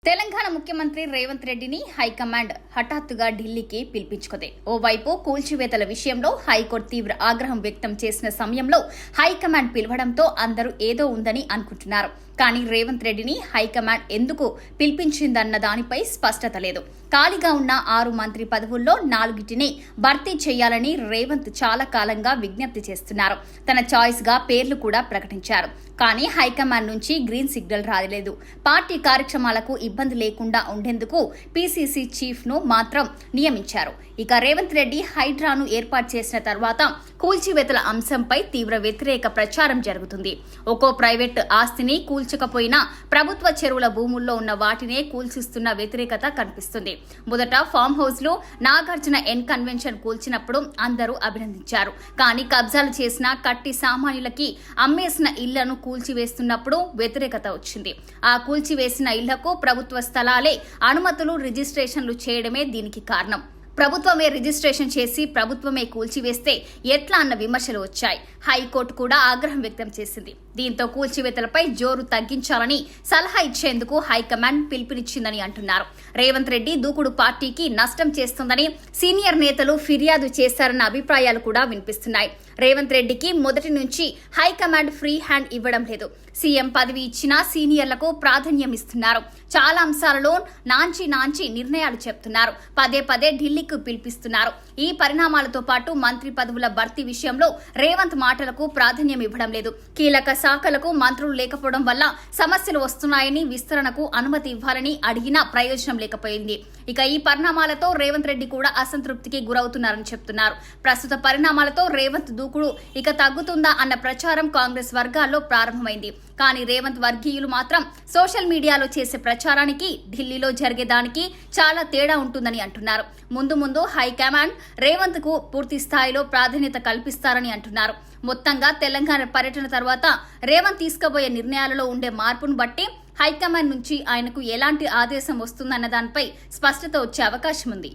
తెలంగాణ ముఖ్యమంత్రి రేవంత్ రెడ్డిని హైకమాండ్ హఠాత్తుగా ఢిల్లీకి పిలిపించుకుంది. ఓవైపు కూల్చివేతల విషయంలో హైకోర్టు తీవ్ర ఆగ్రహం వ్యక్తం చేసిన సమయంలో హైకమాండ్ పిలవడంతో అందరూ ఏదో ఉందని అనుకుంటున్నారు. కానీ రేవంత్ రెడ్డిని హైకమాండ్ ఎందుకు పిలిపించిందన్న దానిపై స్పష్టత లేదు. ఖాళీగా ఉన్న 6 మంత్రి పదవుల్లో 4టిని భర్తీ చేయాలని రేవంత్ చాలా కాలంగా విజ్ఞప్తి చేస్తున్నారు. తన చాయిస్ గా పేర్లు కూడా ప్రకటించారు. కానీ హైకమాండ్ నుంచి గ్రీన్ సిగ్నల్ రాలేదు. పార్టీ కార్యక్రమాలకు ఇబ్బంది లేకుండా ఉండేందుకు పీసీసీ చీఫ్ ను మాత్రం నియమించారు. ఇక రేవంత్ రెడ్డి హైడ్రాను ఏర్పాటు చేసిన తర్వాత కూల్చివేతల అంశంపై తీవ్ర వ్యతిరేక ప్రచారం జరుగుతుంది. ఒక్కో ప్రైవేట్ ఆస్తిని కూల్చకపోయినా ప్రభుత్వ చెరువుల భూముల్లో ఉన్న వాటినే కూల్చిస్తున్న వ్యతిరేకత కనిపిస్తుంది. మొదట ఫామ్ హౌస్ లో నాగార్జున ఎన్ కన్వెన్షన్ కూల్చినప్పుడు అందరూ అభినందించారు. కానీ కబ్జాలు చేసిన కట్టి సామాన్యులకి అమ్మేసిన ఇళ్లను కూల్చివేస్తున్నప్పుడు వ్యతిరేకత వచ్చింది. ఆ కూల్చివేసిన ఇళ్లకు ప్రభుత్వ స్థలాలే అనుమతులు రిజిస్ట్రేషన్లు చేయడమే దీనికి కారణం. ప్రభుత్వమే రిజిస్ట్రేషన్ చేసి ప్రభుత్వమే కూల్చివేస్తే ఎట్లా అన్న విమర్శలు వచ్చాయి. హైకోర్టు కూడా ఆగ్రహం వ్యక్తం చేసింది. దీంతో కూల్చివేతలపై జోరు తగ్గించాలని సలహా ఇచ్చేందుకు హైకమాండ్ పిలుపునిచ్చిందని అంటున్నారు. రేవంత్ రెడ్డి దూకుడు పార్టీకి నష్టం చేస్తుందని సీనియర్ నేతలు ఫిర్యాదు చేశారన్న అభిప్రాయాలు కూడా వినిపిస్తున్నాయి. రేవంత్ రెడ్డికి మొదటి నుంచి హైకమాండ్ ఫ్రీ హ్యాండ్ ఇవ్వడం లేదు. సీఎం పదవి ఇచ్చినా సీనియర్లకు ప్రాధాన్యం ఇస్తున్నారు. చాలా అంశాలలో నాంచి నిర్ణయాలు చెప్తున్నారు. పదే పదే ఢిల్లీకి పిలిపిస్తున్నారు. ఈ పరిణామాలతో పాటు మంత్రి పదవుల భర్తీ విషయంలో రేవంత్ మాటలకు ప్రాధాన్యం ఇవ్వడం లేదు. కీలక శాఖలకు మంత్రులు లేకపోవడం వల్ల సమస్యలు వస్తున్నాయని విస్తరణకు అనుమతి ఇవ్వాలని అడిగినా ప్రయోజనం లేకపోయింది. ఇక ఈ పరిణామాలతో రేవంత్ రెడ్డి కూడా అసంతృప్తికి గురవుతున్నారని చెప్తున్నారు. ప్రస్తుత పరిణామాలతో రేవంత్ దూకుడు ఇక తగ్గుతుందా అన్న ప్రచారం కాంగ్రెస్ వర్గాల్లో ప్రారంభమైంది. కానీ రేవంత్ వర్గీయులు మాత్రం సోషల్ మీడియాలో చేసే ప్రచారానికి ఢిల్లీలో జరిగేదానికి చాలా తేడా ఉంటుందని అంటున్నారు. ముందు హైకమాండ్ రేవంత్ కు పూర్తి స్థాయిలో ప్రాధాన్యత కల్పిస్తారని అంటున్నారు. మొత్తంగా తెలంగాణ పర్యటన తర్వాత రేవంత్ తీసుకోబోయే నిర్ణయాలలో ఉండే మార్పును బట్టి హైకమాండ్ నుంచి ఆయనకు ఎలాంటి ఆదేశం వస్తుందన్న దానిపై స్పష్టత వచ్చే అవకాశం ఉంది.